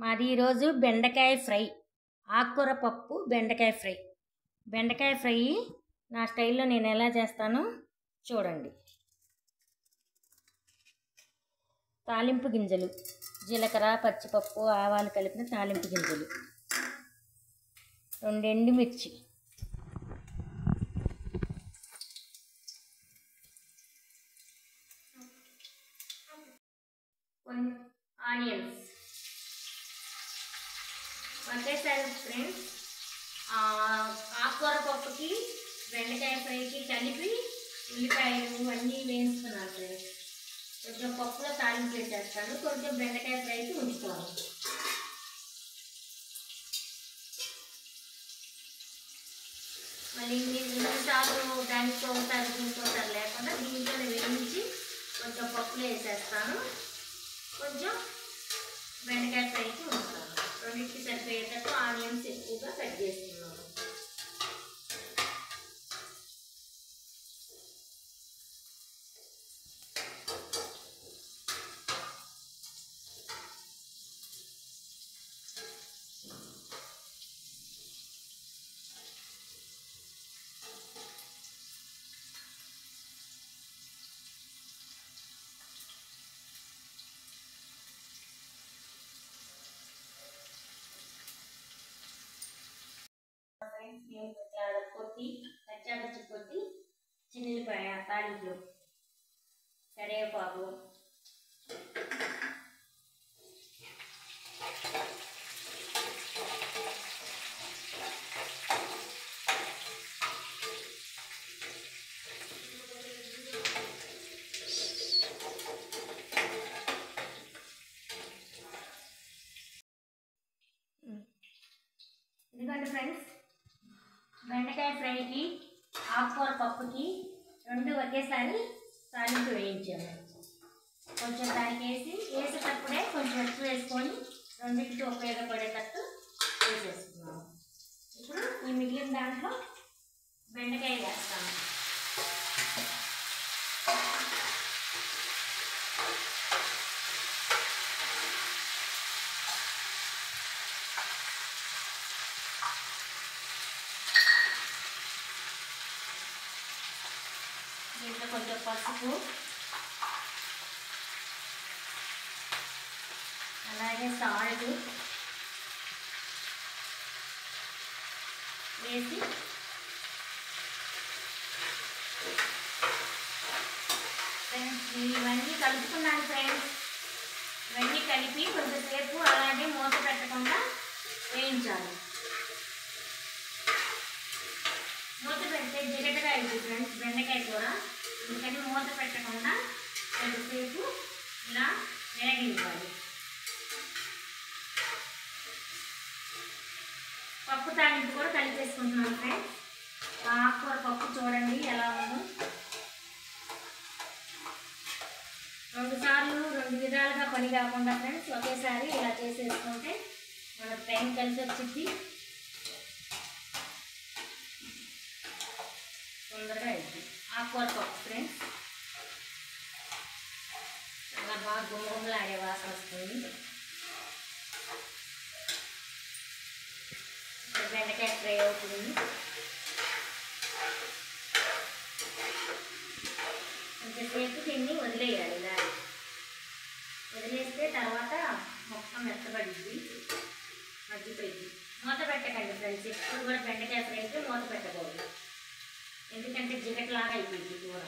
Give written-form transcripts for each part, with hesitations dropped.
మాది ఈరోజు బెండకాయ ఫ్రై, ఆకుకూర పప్పు, బెండకాయ ఫ్రై. బెండకాయ ఫ్రై నా స్టైల్లో నేను ఎలా చేస్తానో చూడండి. తాలింపు గింజలు, జీలకర్ర, పచ్చిపప్పు, ఆవాలు కలిపిన తాలింపు గింజలు, 2 ఎండుమిర్చి, కొన్ని ఆనియన్స్. ఒకేసారి ఫ్రెండ్స్ ఆకుకూర పప్పుకి బెండకాయ ఫ్రైకి కలిపి ఉల్లిపాయలు అన్నీ వేసుకున్నాను ఫ్రెండ్స్. కొంచెం పప్పులో తాలింపు వేసేస్తాను, కొంచెం బెండకాయ ఫ్రైకి ఉంచుతాను. మళ్ళీ ఎన్నిసార్లు దానికి ఒకసారి దీంతో ఒకసారి లేకుండా దీంట్లోనే వేయించి కొంచెం పప్పులో వేసేస్తాను, కొంచెం బెండకాయ ఫ్రైకి ఉంచుతాను. రెండింటికి సరిపోయేటట్టు ఆనియన్స్ ఎక్కువగా కట్ చేస్తున్నాను. కొట్టి పచ్చాపచ్చి కొట్టి చిన్నిపాయ తాలింపులు, కరివేపాకు, ఇదిగోండి ఫ్రెండ్స్, బెండకాయ ఫ్రైకి ఆకుకూర పప్పుకి 2 ఒకేసారి తాలింపు వేయించాము. కొంచెం దానికి వేసేటప్పుడే కొంచెం ఎక్కువ వేసుకొని రెండింటికి ఉపయోగపడేటట్టు వేసేసుకున్నాము. ఇప్పుడు ఈ మిగిలిన దాంట్లో బెండకాయ వేస్తాము. దీంట్లో కొంచెం పసుపు, అలాగే సాల్ట్ వేసి ఇవన్నీ కలుపుకున్నాను ఫ్రెండ్స్. ఇవన్నీ కలిపి కొంచెంసేపు అలాగే మూత పెట్టకుండా వేయించాలి. మూత పెడితే జిగటగా అవుతుంది ఫ్రెండ్స్ బెండకాయ కూర, అందుకని మూత పెట్టకుండా కొంచెంసేపు ఇలా వేగించాలి. పప్పు తాలింపు కూడా కలిపేసుకుంటున్నాను ఫ్రెండ్స్. ఆకుకూర పప్పు చూడండి ఎలా ఉందో. 2 సార్లు 2 విధాలుగా పని కాకుండా ఫ్రెండ్స్ ఒకేసారి ఇలా చేసేసుకుంటే మనకు టైం కలిసి వచ్చింది, తొందరగా అవుతుంది. ఆకుకూర పప్పు ఫ్రెండ్స్ చాలా బాగా గుమ్మగుమ్మలాడే వాసన వస్తుంది. బెండకాయ ఫ్రై అవుతుంది. కొంచెంసేపు దీన్ని వదిలేయాలి. ఇలా వదిలేస్తే తర్వాత మొత్తం మెత్తబడిద్ది, మగ్గిపోయింది. మూత పెట్టకండి ఫ్రెండ్స్, ఎప్పుడు కూడా బెండకాయ ఫ్రైకి మూత పెట్టకూడదు, ఎందుకంటే జిగట్లాగా అయిపోయింది కూర.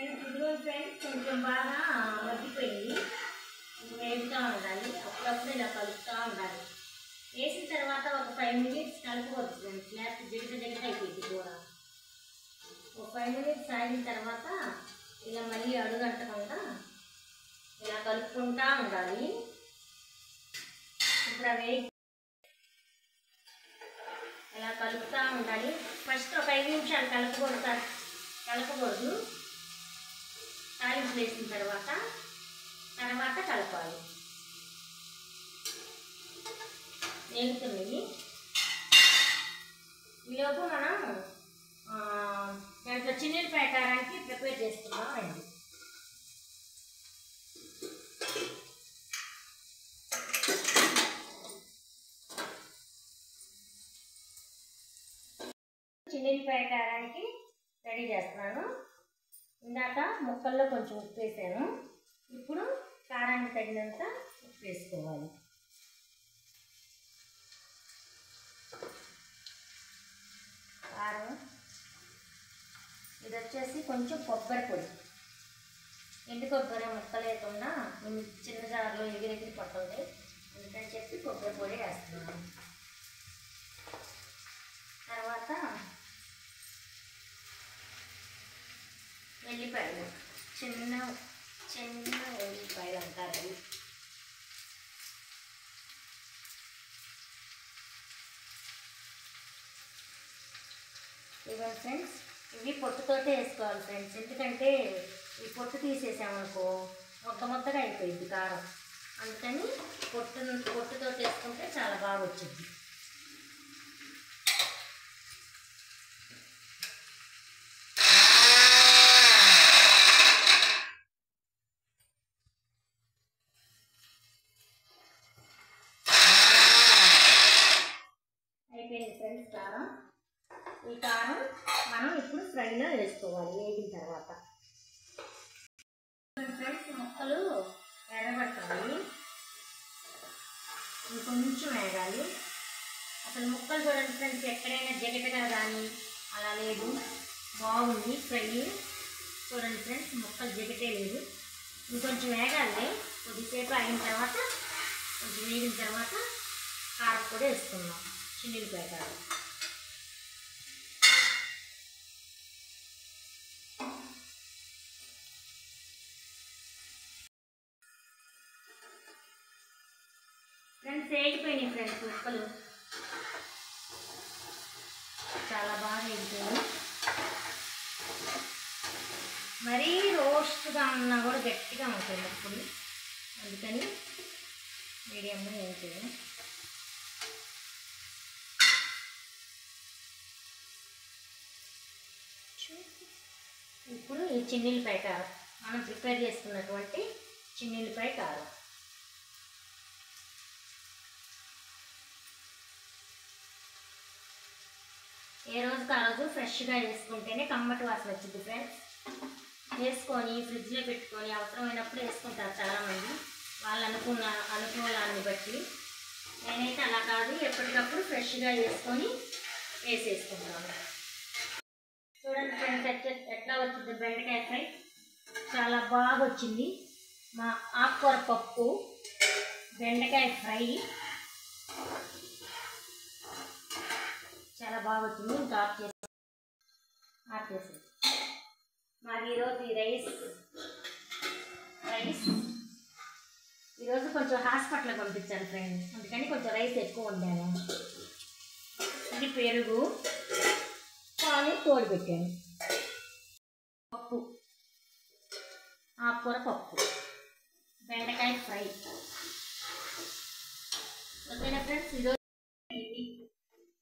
ఇదిగో ఫ్రెండ్స్ కొంచెం బాగా మగ్గిపోయింది, వేగుతూ ఉండాలి. అప్పుడప్పుడు ఇలా కలుపుతూ ఉండాలి. వేసిన తర్వాత ఒక 5 మినిట్స్ కలుపుకోవచ్చు ఫ్రెండ్స్, లేకపోతే జిగట అయిపోయింది కూర. ఒక 5 మినిట్స్ ఆగిన తర్వాత ఇలా మళ్ళీ అడుగంటకుండా ఇలా కలుపుకుంటూ ఉండాలి. ఇప్పుడు అవి ఇలా కలుపుతూ ఉండాలి. ఫస్ట్ ఒక 5 నిమిషాలు కలపకూడదు. తాలింపు వేసిన తర్వాత కలపాలి. వేగుతుంది. ఈలోపు మనం దాంట్లో చిన్నిపాయ కారానికి ప్రిపేర్ చేసుకుందాం అండి. చిన్నిపాయ కారానికి రెడీ చేస్తున్నాను. ఇందాక ముక్కల్లో కొంచెం ఉప్పు వేసాను. ఇప్పుడు కారానికి తగినంత ఉప్పు వేసుకోవాలి. కారం, ఇది వచ్చేసి కొంచెం కొబ్బరి పొడి. ఎండు కొబ్బరి ముక్కలు వేయకుండా చిన్న జార్లో ఎగిరెగిరి పట్టుంది, అందుకని చెప్పి కొబ్బరి పొడి వేస్తున్నాను. తర్వాత వెల్లిపాయలు, చిన్న చిన్న వెల్లిపాయలు అంటారు అవి. ఇవ్వండి ఫ్రెండ్స్, ఇవి పొట్టుతోటే వేసుకోవాలి ఫ్రెండ్స్, ఎందుకంటే ఈ పొట్టు తీసేసామనుకో మొత్తగా అయిపోయింది కారం, అందుకని పొట్టుతో వేసుకుంటే చాలా బాగా వచ్చింది. అయిపోయింది ఫ్రెండ్స్ కారం. ఈ కారం మనం ఇప్పుడు ఫ్రైలో వేసుకోవాలి వేగిన తర్వాత. ఫ్రెండ్స్ ముక్కలు ఎర్రబట్టాలి, ఇంకొంచెం వేగాలి. అసలు ముక్కలు చూడండి ఫ్రెండ్స్, ఎక్కడైనా జిగటగా కానీ అలా లేదు, బాగుంది ఫ్రై. చూడండి ఫ్రెండ్స్, ముక్కలు జిగటే లేదు. ఇంకొంచెం వేగాలి. కొద్దిసేపు అయిన తర్వాత, కొంచెం వేగిన తర్వాత కారం కూడా వేసుకుందాం, చిన్నిపాయ కారం. ఫ్రెండ్స్ వేగిపోయినాయి ఫ్రెండ్స్ ముక్కలు, చాలా బాగా వేగిపోయాయి. మరీ రోస్ట్గా ఉన్నా కూడా గట్టిగా ఉంటుంది ముక్కలు, అందుకని మీడియంగా వేగిపోయాయి. ఇప్పుడు ఈ చిన్నిపాయ కారం, మనం ప్రిపేర్ చేసుకున్నటువంటి చిన్నిపాయ కారం. ఏ రోజుకి ఆ రోజు ఫ్రెష్గా వేసుకుంటేనే కమ్మటి వాసన వచ్చింది ఫ్రెండ్స్. వేసుకొని ఫ్రిడ్జ్లో పెట్టుకొని అవసరమైనప్పుడు వేసుకుంటారు చాలామంది, వాళ్ళు అనుకూలాన్ని బట్టి. నేనైతే అలా కాదు, ఎప్పటికప్పుడు ఫ్రెష్గా వేసుకొని వేసేసుకుంటాను. చూడండి ఫ్రెండ్స్ ఎట్లా వచ్చింది బెండకాయ ఫ్రై, చాలా బాగా వచ్చింది. మా ఆకుకూర పప్పు బెండకాయ ఫ్రై చాలా బాగా వచ్చింది. ఇంకా ఆఫ్ చేసి మాది ఈరోజు రైస్ ఈరోజు కొంచెం హాస్పిటల్కి పంపించాను ఫ్రెండ్స్, అందుకని కొంచెం రైస్ ఎక్కువ వండాను. ఇది పెరుగు పాలు తోడు పెట్టాను. పప్పు, ఆకుకూర పప్పు, బెండకాయ ఫ్రై. ఓకేనా ఫ్రెండ్స్, ఈరోజు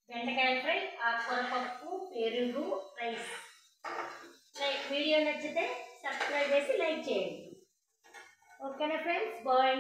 బెండకాయ ఫ్రై, ఆకుకూర పప్పు, పెరుగు, రైస్. వీడియో నచ్చితే సబ్స్క్రైబ్ చేసి లైక్ చేయండి. ఓకేనా ఫ్రెండ్స్, బాయ్.